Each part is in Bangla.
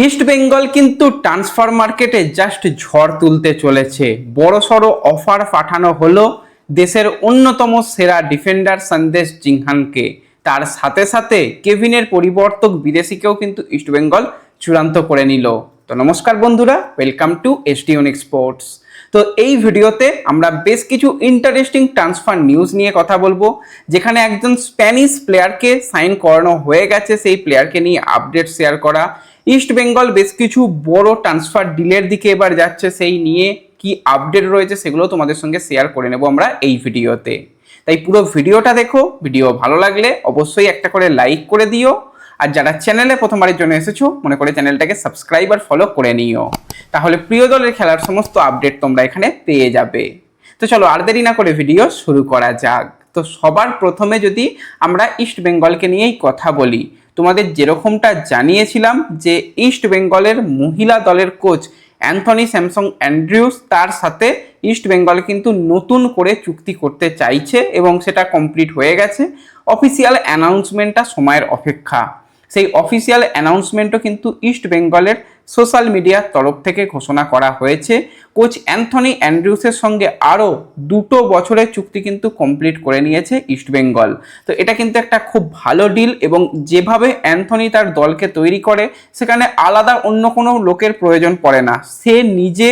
ইস্ট বেঙ্গল কিন্তু ট্রান্সফার মার্কেটে জাস্ট ঝড় তুলতে চলেছে। বড়সড় অফার পাঠানো হলো দেশের অন্যতম সেরা ডিফেন্ডার সন্দেশ জিংহানকে। তার সাথে সাথে কেভিনের পরিবর্তক বিদেশিকেও কিন্তু ইস্ট বেঙ্গল চূড়ান্ত করে নিল। তো নমস্কার বন্ধুরা, welcome to SD unique sports. তো এই ভিডিওতে আমরা বেশ কিছু ইন্টারেস্টিং ট্রান্সফার নিউজ নিয়ে কথা বলবো, যেখানে একজন স্প্যানিশ প্লেয়ারকে সাইন করানো হয়ে গেছে, সেই প্লেয়ারকে নিয়ে আপডেট শেয়ার করা। ইস্ট বেঙ্গল বেশ কিছু বড় ট্রান্সফার ডিলের দিকে এবার যাচ্ছে, সেই নিয়ে কি আপডেট রয়েছে সেগুলো তোমাদের সঙ্গে শেয়ার করে নেব আমরা এই ভিডিওতে। তাই পুরো ভিডিওটা দেখো। ভিডিও ভালো লাগলে অবশ্যই একটা করে লাইক করে দিও, আর যারা চ্যানেলে প্রথমবারের জন্য এসেছো মনে করে চ্যানেলটাকে সাবস্ক্রাইব আর ফলো করে নিও, তাহলে প্রিয় দলের খেলার সমস্ত আপডেট তোমরা এখানে পেয়ে যাবে। তো চলো আর দেরি না করে ভিডিও শুরু করা যাক। তো সবার প্রথমে যদি আমরা ইস্ট বেঙ্গলকে নিয়েই কথা বলি, তোমাদের যেরকমটা জানিয়েছিলাম যে ইস্ট বেঙ্গলের মহিলা দলের কোচ অ্যান্থনি স্যামসং অ্যান্ড্রিউস তার সাথে ইস্ট বেঙ্গল কিন্তু নতুন করে চুক্তি করতে চাইছে এবং সেটা কমপ্লিট হয়ে গেছে। অফিসিয়াল অ্যানাউন্সমেন্টটা সময়ের অপেক্ষা। সেই অফিসিয়াল অ্যানাউন্সমেন্টও কিন্তু ইস্ট বেঙ্গলের সোশ্যাল মিডিয়ার তরফ থেকে ঘোষণা করা হয়েছে। কোচ অ্যান্থনি অ্যান্ড্রিউসের সঙ্গে আরও 2 বছরের চুক্তি কিন্তু কমপ্লিট করে নিয়েছে ইস্ট বেঙ্গল। তো এটা কিন্তু একটা খুব ভালো ডিল, এবং যেভাবে অ্যান্থনি তার দলকে তৈরি করে সেখানে আলাদা অন্য কোনো লোকের প্রয়োজন পড়ে না। সে নিজে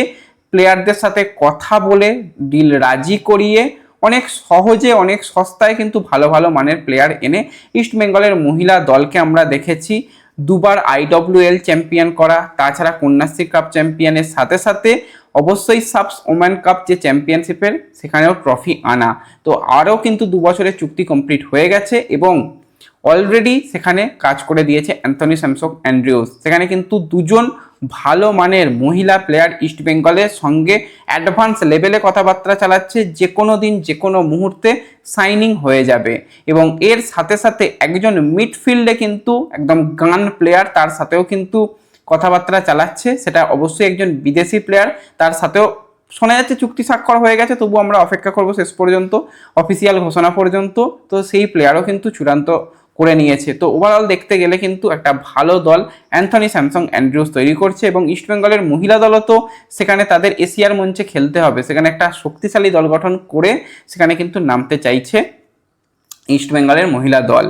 প্লেয়ারদের সাথে কথা বলে ডিল রাজি করিয়ে অনেক সহজে অনেক সস্তায় কিন্তু ভালো ভালো মানের প্লেয়ার এনে ইস্ট বেঙ্গলের মহিলা দলকে আমরা দেখেছি 2বার IWL চ্যাম্পিয়ন করা, তাছাড়া কন্যাশ্রী কাপ চ্যাম্পিয়নের সাথে সাথে অবশ্যই সাবস ওম্যান কাপ যে চ্যাম্পিয়নশিপের সেখানেও ট্রফি আনা। তো আরও কিন্তু 2 বছরের চুক্তি কমপ্লিট হয়ে গেছে এবং অলরেডি সেখানে কাজ করে দিয়েছে অ্যান্থনি স্যামসং অ্যান্ড্রিউস। সেখানে কিন্তু 2জন ভালো মানের মহিলা প্লেয়ার ইস্ট বেঙ্গলের সঙ্গে অ্যাডভান্স লেভেলে কথাবার্তা চালাচ্ছে, যে কোনো দিন যে কোনো মুহূর্তে সাইনিং হয়ে যাবে। এবং এর সাথে সাথে একজন মিডফিল্ডে কিন্তু একদম গান প্লেয়ার, তার সাথেও কিন্তু কথাবার্তা চালাচ্ছে, সেটা অবশ্যই একজন বিদেশি প্লেয়ার। তার সাথেও শোনা যাচ্ছে চুক্তি স্বাক্ষর হয়ে গেছে, তবু আমরা অপেক্ষা করব শেষ পর্যন্ত অফিসিয়াল ঘোষণা পর্যন্ত। তো সেই প্লেয়ারও কিন্তু চূড়ান্ত করে নিয়েছে। তো ওভারঅল দেখতে গেলে কিন্তু একটা ভালো দল অ্যান্থনি স্যামসং অ্যান্ড্রিউস তৈরি করছে, এবং ইস্ট বেঙ্গলের মহিলা দলও তো সেখানে তাদের এশিয়ার মঞ্চে খেলতে হবে, সেখানে একটা শক্তিশালী দল গঠন করে সেখানে কিন্তু নামতে চাইছে ইস্ট বেঙ্গলের মহিলা দল।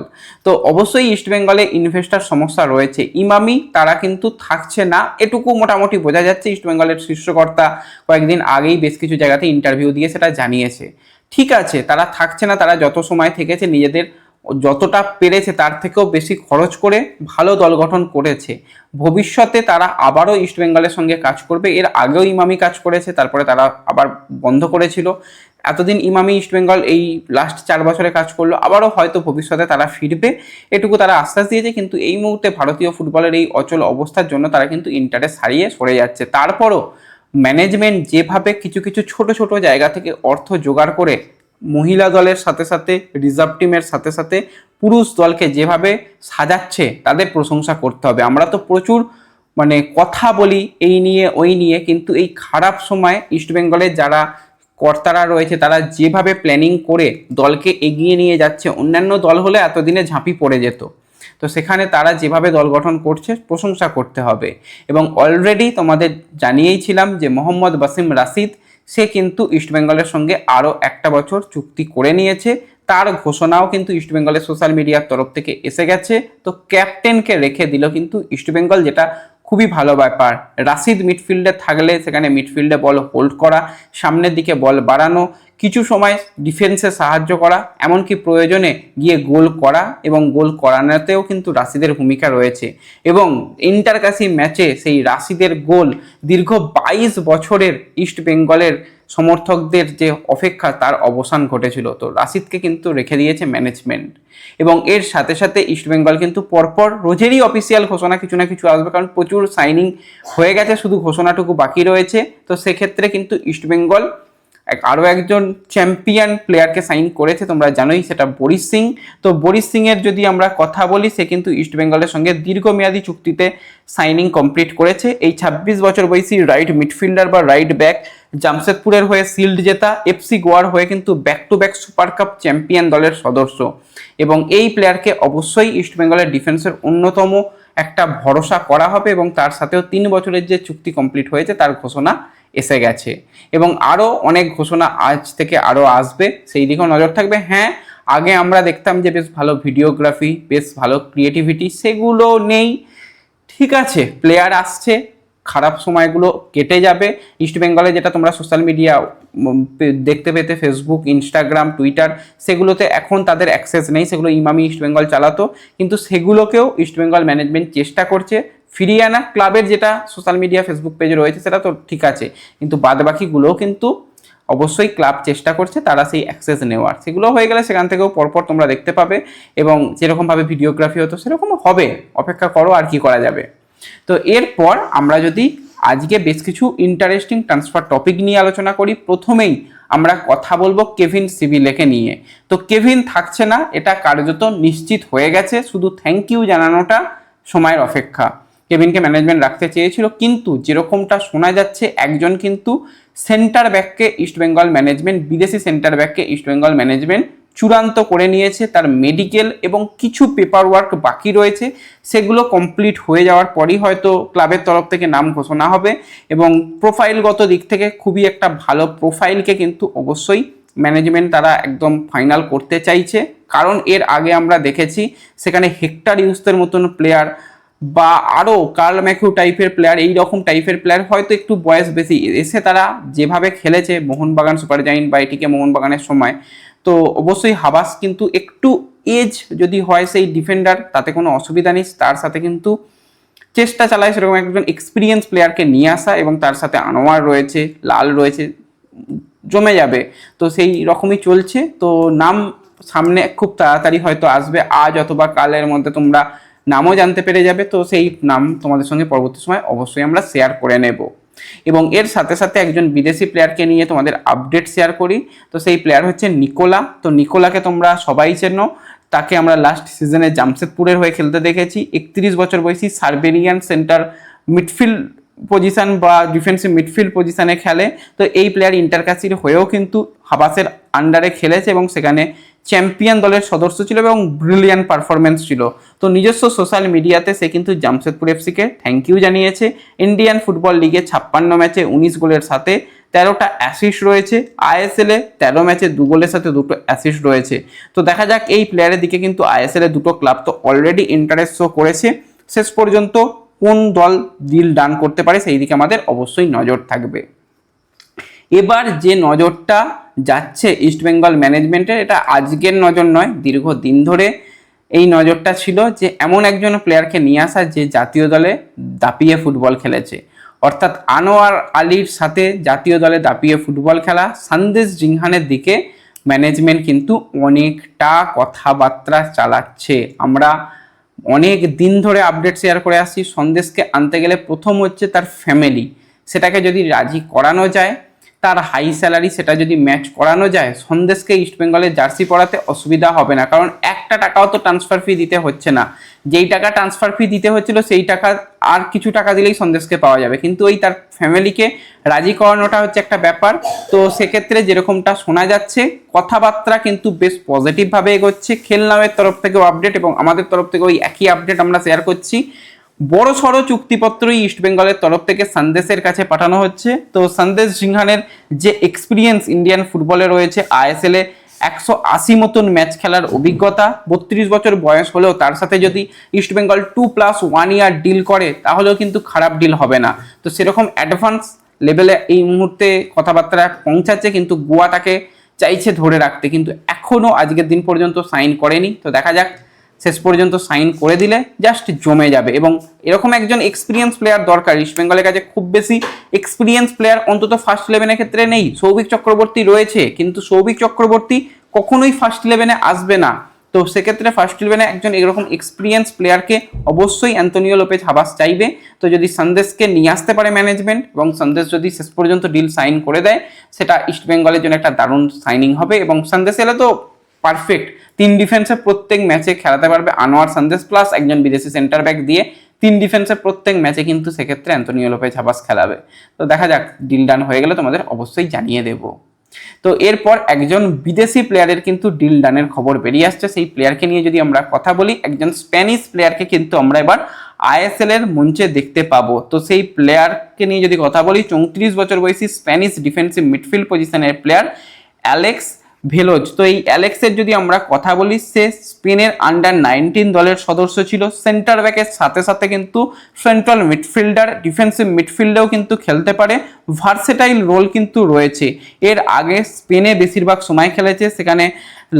তো অবশ্যই ইস্ট বেঙ্গলে ইনভেস্টার সমস্যা রয়েছে। ইমামি তারা কিন্তু থাকছে না, এটুকু মোটামুটি বোঝা যাচ্ছে। ইস্ট বেঙ্গলের শীর্ষকর্তা কয়েকদিন আগেই বেশ কিছু জায়গাতে ইন্টারভিউ দিয়ে সেটা জানিয়েছে। ঠিক আছে, তারা থাকছে না, তারা যত সময় থেকেছে নিজেদের যতটা পেরেছে তার থেকেও বেশি খরচ করে ভালো দল গঠন করেছে। ভবিষ্যতে তারা আবারও ইস্ট বেঙ্গলের সঙ্গে কাজ করবে। এর আগেও ইমামি কাজ করেছে, তারপরে তারা আবার বন্ধ করেছিল। এতদিন ইমামি ইস্ট বেঙ্গল এই লাস্ট 4 বছরে কাজ করলো, আবারও হয়তো ভবিষ্যতে তারা ফিরবে, এটুকু তারা আশ্বাস দিয়েছে। কিন্তু এই মুহূর্তে ভারতীয় ফুটবলের এই অচল অবস্থার জন্য তারা কিন্তু ইন্টারেস্ট হারিয়ে সরে যাচ্ছে। তারপরও ম্যানেজমেন্ট যেভাবে কিছু কিছু ছোট ছোট জায়গা থেকে অর্থ জোগাড় করে মহিলা দলের সাথে সাথে রিজার্ভ টিমের সাথে সাথে পুরুষ দলকে যেভাবে সাজাচ্ছে, তাদের প্রশংসা করতে হবে। আমরা তো প্রচুর কথা বলি এই নিয়ে ওই নিয়ে, কিন্তু এই খারাপ সময় ইস্ট বেঙ্গলের যারা কর্তারা রয়েছে তারা যেভাবে প্ল্যানিং করে দলকে এগিয়ে নিয়ে যাচ্ছে, অন্যান্য দল হলে এতদিনে ঝাঁপি পড়ে যেত। তো সেখানে তারা যেভাবে দল গঠন করছে প্রশংসা করতে হবে। এবং অলরেডি তোমাদের জানিয়েইছিলাম যে মোহাম্মদ বাসিম রাশিদ সে কিন্তু ইস্ট বেঙ্গলের সঙ্গে আরও 1 বছর চুক্তি করে নিয়েছে। তার ঘোষণাও কিন্তু ইস্ট বেঙ্গলের সোশ্যাল মিডিয়ার তরফ থেকে এসে গেছে। তো ক্যাপ্টেনকে রেখে দিল কিন্তু ইস্ট বেঙ্গল, যেটা খুবই ভালো ব্যাপার। রাশিদ মিডফিল্ডে থাকলে সেখানে মিডফিল্ডে বল হোল্ড করা, সামনের দিকে বল বাড়ানো, কিছু সময় ডিফেন্সে সাহায্য করা, এমনকি প্রয়োজনে গিয়ে গোল করা, এবং গোল করানোতেও কিন্তু রাশিদের ভূমিকা রয়েছে। এবং ইন্টারকাশি ম্যাচে সেই রাশিদের গোল দীর্ঘ 22 বছরের ইস্ট বেঙ্গলের সমর্থকদের যে অপেক্ষা তার অবসান ঘটেছিল। তো রাশিদকে কিন্তু রেখে দিয়েছে ম্যানেজমেন্ট। এবং এর সাথে সাথে ইস্ট বেঙ্গল কিন্তু পরপর রোজেরই অফিসিয়াল ঘোষণা কিছু না কিছু আসবে, কারণ প্রচুর সাইনিং হয়ে গেছে, শুধু ঘোষণাটুকু বাকি রয়েছে। তো সেক্ষেত্রে কিন্তু ইস্ট বেঙ্গল আরও একজন চ্যাম্পিয়ন প্লেয়ারকে সাইন করেছে, তোমরা জানোই, সেটা বরিশ সিং। তো বরিশ সিংয়ের যদি আমরা কথা বলি, সে কিন্তু ইস্ট বেঙ্গলের সঙ্গে দীর্ঘমেয়াদী চুক্তিতে সাইনিং কমপ্লিট করেছে। এই 26 বছর বয়সী রাইট মিডফিল্ডার বা রাইট ব্যাক জামশেদপুরের হয়ে শিল্ড জেতা, এফসি গোয়ার হয়ে কিন্তু back to back super cup champion দলের সদস্য। এবং এই প্লেয়ারকে অবশ্যই ইস্ট বেঙ্গলের ডিফেন্সের অন্যতম একটা ভরসা করা হবে এবং তার সাথেও 3 বছরের যে চুক্তি কমপ্লিট হয়েছে তার ঘোষণা এসে গেছে এবং আরও অনেক ঘোষণা আজ থেকে আরও আসবে, সেই দিকেও নজর থাকবে। হ্যাঁ, আগে আমরা দেখতাম যে বেশ ভালো ভিডিওগ্রাফি, বেশ ভালো ক্রিয়েটিভিটি, সেগুলো নেই, ঠিক আছে, প্লেয়ার আসছে, খারাপ সময়গুলো কেটে যাবে। ইস্টবেঙ্গলে যেটা তোমরা সোশ্যাল মিডিয়া দেখতে পেতে, ফেসবুক, ইনস্টাগ্রাম, টুইটার, সেগুলোতে এখন তাদের অ্যাক্সেস নেই, সেগুলো ইমামি ইস্টবেঙ্গল চালাতো, কিন্তু সেগুলোকেও ইস্টবেঙ্গল ম্যানেজমেন্ট চেষ্টা করছে ফিরিয়ে আনা। ক্লাবের যেটা সোশ্যাল মিডিয়া ফেসবুক পেজ রয়েছে সেটা তো ঠিক আছে, কিন্তু বাদবাকিগুলোও কিন্তু অবশ্যই ক্লাব চেষ্টা করছে তারা সেই অ্যাক্সেস নেওয়ার, সেগুলো হয়ে গেলে সেখান থেকেও পরপর তোমরা দেখতে পাবে এবং যেরকমভাবে ভিডিওগ্রাফি হতো সেরকম হবে, অপেক্ষা করো, আর কি করা যাবে। তো এরপর আমরা যদি আজকে বেশ কিছু ইন্টারেস্টিং ট্রান্সফার টপিক নিয়ে আলোচনা করি, প্রথমেই আমরা কথা বলবো কেভিন সিভিলেকে নিয়ে। তো কেভিন থাকছে না, এটা কার্যত নিশ্চিত হয়ে গেছে, শুধু থ্যাংক ইউ জানানোটা সময়ের অপেক্ষা। কেভিনকে ম্যানেজমেন্ট রাখতে চেয়েছিল, কিন্তু যেরকমটা শোনা যাচ্ছে একজন কিন্তু সেন্টার ব্যাককে ইস্টবেঙ্গল ম্যানেজমেন্ট, বিদেশি সেন্টার ব্যাককে ইস্টবেঙ্গল ম্যানেজমেন্ট চূড়ান্ত করে নিয়েছে। তার মেডিকেল এবং কিছু পেপার ওয়ার্ক বাকি রয়েছে, সেগুলো কমপ্লিট হয়ে যাওয়ার পরই হয়তো ক্লাবের তরফ থেকে নাম ঘোষণা হবে এবং প্রোফাইলগত দিক থেকে খুবই একটা ভালো প্রোফাইলকে কিন্তু অবশ্যই ম্যানেজমেন্ট তারা একদম ফাইনাল করতে চাইছে। কারণ এর আগে আমরা দেখেছি সেখানে হেক্টর ইউসের মতন প্লেয়ার বা আরও কার্ল ম্যাকিউ টাইপের প্লেয়ার, এই রকম টাইপের প্লেয়ার হয়তো একটু বয়স বেশি এসে তারা যেভাবে খেলেছে মোহনবাগান সুপার জায়েন্ট বা এটিকে মোহনবাগানের সময়, তো অবশ্যই হাবাস কিন্তু একটু এজ যদি হয় সেই ডিফেন্ডার তাতে কোনো অসুবিধা নেই, তার সাথে কিন্তু চেষ্টা চালায় সেরকম একজন এক্সপিরিয়েন্স প্লেয়ারকে নিয়ে আসা এবং তার সাথে আনোয়ার রয়েছে, লাল রয়েছে, জমে যাবে। তো সেই রকমই চলছে, তো নাম সামনে খুব তাড়াতাড়ি হয়তো আসবে, আজ অথবা কালের মধ্যে তোমরা নামও জানতে পেরে যাবে। তো সেই নাম তোমাদের সঙ্গে পরবর্তী সময় অবশ্যই আমরা শেয়ার করে নেব এবং এর সাথে সাথে একজন বিদেশি প্লেয়ারকে নিয়ে তোমাদের আপডেট শেয়ার করি। তো সেই প্লেয়ার হচ্ছে নিকোলা। তো নিকোলাকে তোমরা সবাই চেনো, তাকে আমরা লাস্ট সিজনে জামশেদপুরের হয়ে খেলতে দেখেছি। 31 বছর বয়সী সার্বেরিয়ান সেন্টার মিডফিল্ড পজিশন বা ডিফেন্সিভ মিডফিল্ড পজিশনে খেলে। তো এই প্লেয়ার ইন্টারকাসির হয়েও কিন্তু হাবাসের আন্ডারে খেলেছে এবং সেখানে চ্যাম্পিয়ন দলের সদস্য ছিল এবং ব্রিলিয়ান্ট পারফরমেন্স ছিল। তো নিজস্ব সোশ্যাল মিডিয়াতে সে কিন্তু জামশেদপুর এফসিকে থ্যাংক ইউ জানিয়েছে। ইন্ডিয়ান ফুটবল লিগে 56 ম্যাচে 19 গোলের সাথে 13টা অ্যাসিস্ট রয়েছে, আইএসএলে 13 ম্যাচে 2 গোলের সাথে 2টো অ্যাসিস্ট রয়েছে। তো দেখা যাক এই প্লেয়ারের দিকে, কিন্তু আইএসএলে 2টো ক্লাব তো অলরেডি ইন্টারেস্ট শো করেছে, শেষ পর্যন্ত কোন দল ডিল ডান করতে পারে সেই দিকে আমাদের অবশ্যই নজর থাকবে। এবার যে নজরটা যাচ্ছে ইস্টবেঙ্গল ম্যানেজমেন্টের, এটা আজকের নজর নয়, দীর্ঘদিন ধরে এই নজরটা ছিল যে এমন একজন প্লেয়ারকে নিয়ে আসা যে জাতীয় দলে দাপিয়ে ফুটবল খেলেছে, অর্থাৎ আনোয়ার আলীর সাথে জাতীয় দলে দাপিয়ে ফুটবল খেলা সন্দেশ জিংহানের দিকে ম্যানেজমেন্ট কিন্তু অনেকটা কথাবার্তা চালাচ্ছে। আমরা অনেক দিন ধরে আপডেট শেয়ার করে আসছি, সন্দেশকে আনতে গেলে প্রথম হচ্ছে তার ফ্যামিলি, সেটাকে যদি রাজি করানো যায়, তার হাই স্যালারি সেটা যদি ম্যাচ করানো যায়, সন্দেশকে ইস্টবেঙ্গলের জার্সি পরাতে অসুবিধা হবে না। কারণ একটা টাকাও তো ট্রান্সফার ফি দিতে হচ্ছে না, যেই টাকা ট্রান্সফার ফি দিতে হচ্ছিল সেই টাকা আর কিছু টাকা দিলেই সন্দেশকে পাওয়া যাবে, কিন্তু ওই তার ফ্যামিলিকে রাজি করানোটা হচ্ছে একটা ব্যাপার। তো সেক্ষেত্রে যেরকমটা শোনা যাচ্ছে কথাবার্তা কিন্তু বেশ পজিটিভভাবে এগোচ্ছে। খেলনামের তরফ থেকেও আপডেট এবং আমাদের তরফ থেকে ওই একই আপডেট আমরা শেয়ার করছি। বড় সড়ো চুক্তিপত্রই ইস্টবেঙ্গলের তরফ থেকে সন্দেশের কাছে পাঠানো হচ্ছে। তো সন্দেশ সিংহানের যে এক্সপিরিয়েন্স ইন্ডিয়ান ফুটবলে রয়েছে, আইএসএলে 180 মতন ম্যাচ খেলার অভিজ্ঞতা, 32 বছর বয়স হলেও তার সাথে যদি ইস্টবেঙ্গল 2+1 ইয়ার ডিল করে তাহলেও কিন্তু খারাপ ডিল হবে না। তো সেরকম অ্যাডভান্স লেভেলে এই মুহূর্তে কথাবার্তা পৌঁছাচ্ছে, কিন্তু গোয়া তাকে চাইছে ধরে রাখতে, কিন্তু এখনও আজকের দিন পর্যন্ত সাইন করেনি। তো দেখা যাক, শেষ পর্যন্ত সাইন করে দিলে জাস্ট জমে যাবে। এবং এরকম একজন এক্সপিরিয়েন্স প্লেয়ার দরকার, ইস্টবেঙ্গলের কাছে খুব বেশি এক্সপিরিয়েন্স প্লেয়ার অন্তত ফার্স্ট 11-এর ক্ষেত্রে নেই। সৌভিক চক্রবর্তী রয়েছে, কিন্তু সৌভিক চক্রবর্তী কখনোই ফার্স্ট 11-এ আসবে না। তো সেক্ষেত্রে ফার্স্ট 11-এ একজন এরকম এক্সপিরিয়েন্স প্লেয়ারকে অবশ্যই অ্যান্তোনিও লোপেজ হাবাস চাইবে। তো যদি সন্দেশকে নিয়ে আসতে পারে ম্যানেজমেন্ট এবং সন্দেশ যদি শেষ পর্যন্ত ডিল সাইন করে দেয়, সেটা ইস্টবেঙ্গলের জন্য একটা দারুণ সাইনিং হবে। এবং সন্দেশ এলে তো পারফেক্ট, 3 ডিফেন্সে প্রত্যেক ম্যাচে খেলাতে পারবে আনোয়ার সন্দেশ প্লাস একজন বিদেশি সেন্টার ব্যাক দিয়ে 3 ডিফেন্সে প্রত্যেক ম্যাচে কিন্তু সেক্ষেত্রে অ্যান্তোনিও লোপেজ হাবাস খেলাবে। তো দেখা যাক, ডিল ডান হয়ে গেলে তোমাদের অবশ্যই জানিয়ে দেব। তো এরপর একজন বিদেশি প্লেয়ারের কিন্তু ডিল ডানের খবর বেরিয়ে আসছে, সেই প্লেয়ারকে নিয়ে যদি আমরা কথা বলি, একজন স্প্যানিশ প্লেয়ারকে কিন্তু আমরা এবার আইএসএল এর মঞ্চে দেখতে পাবো। তো সেই প্লেয়ারকে নিয়ে যদি কথা বলি, 34 বছর বয়সী স্প্যানিশ ডিফেন্সিভ মিডফিল্ড পজিশনের প্লেয়ার অ্যালেক্স ভেলোজ। তো এই অ্যালেক্সের যদি আমরা কথা বলি, সে স্পেনের আন্ডার 19 দলের সদস্য ছিল। সেন্টার ব্যাকের সাথে সাথে কিন্তু সেন্ট্রাল মিডফিল্ডার, ডিফেন্সিভ মিডফিল্ডেও কিন্তু খেলতে পারে, ভার্সেটাইল রোল কিন্তু রয়েছে। এর আগে স্পেনে বেশিরভাগ সময় খেলেছে, সেখানে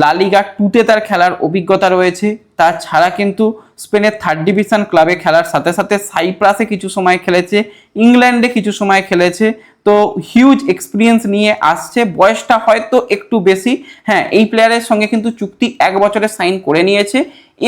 লা লিগা 2তে তার খেলার অভিজ্ঞতা রয়েছে। তাছাড়া কিন্তু স্পেনের 3rd ডিভিশন ক্লাবে খেলার সাথে সাথে সাইপ্রাসে কিছু সময় খেলেছে, ইংল্যান্ডে কিছু সময় খেলেছে। তো হিউজ এক্সপিরিয়েন্স নিয়ে আসছে, বয়সটা হয়তো একটু বেশি। হ্যাঁ, এই প্লেয়ারের সঙ্গে কিন্তু চুক্তি 1 বছরের সাইন করে নিয়েছে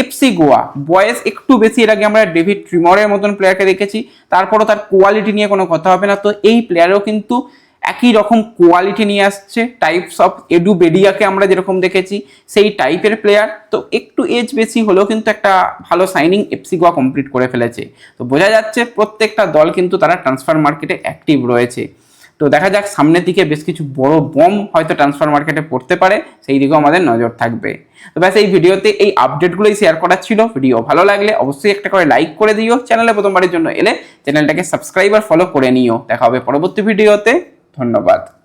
এফসি গোয়া। বয়স একটু বেশি, এর আগে আমরা ডেভিড ট্রিমরের মতন প্লেয়ারকে দেখেছি, তারপরও তার কোয়ালিটি নিয়ে কোনো কথা হবে না। তো এই প্লেয়ারও কিন্তু একই রকম কোয়ালিটি নিয়ে আসছে, টাইপস অফ এডু বেডিয়াকে আমরা যেরকম দেখেছি সেই টাইপের প্লেয়ার। তো একটু এজ বেশি হলেও কিন্তু একটা ভালো সাইনিং এফসি গোয়া কমপ্লিট করে ফেলেছে। তো বোঝা যাচ্ছে প্রত্যেকটা দল কিন্তু তারা ট্রান্সফার মার্কেটে অ্যাক্টিভ রয়েছে। তো দেখা যাক, সামনের দিকে বেশ কিছু বড় বম হয়তো ট্রান্সফার মার্কেটে পড়তে পারে, সেই দিকেও আমাদের নজর থাকবে। তো ব্যাস এই ভিডিওতে এই আপডেটগুলোই শেয়ার করার ছিল। ভিডিও ভালো লাগলে অবশ্যই একটা করে লাইক করে দিও, চ্যানেলে প্রথমবারের জন্য এলে চ্যানেলটাকে সাবস্ক্রাইব আর ফলো করে নিও। দেখা হবে পরবর্তী ভিডিওতে। ধন্যবাদ।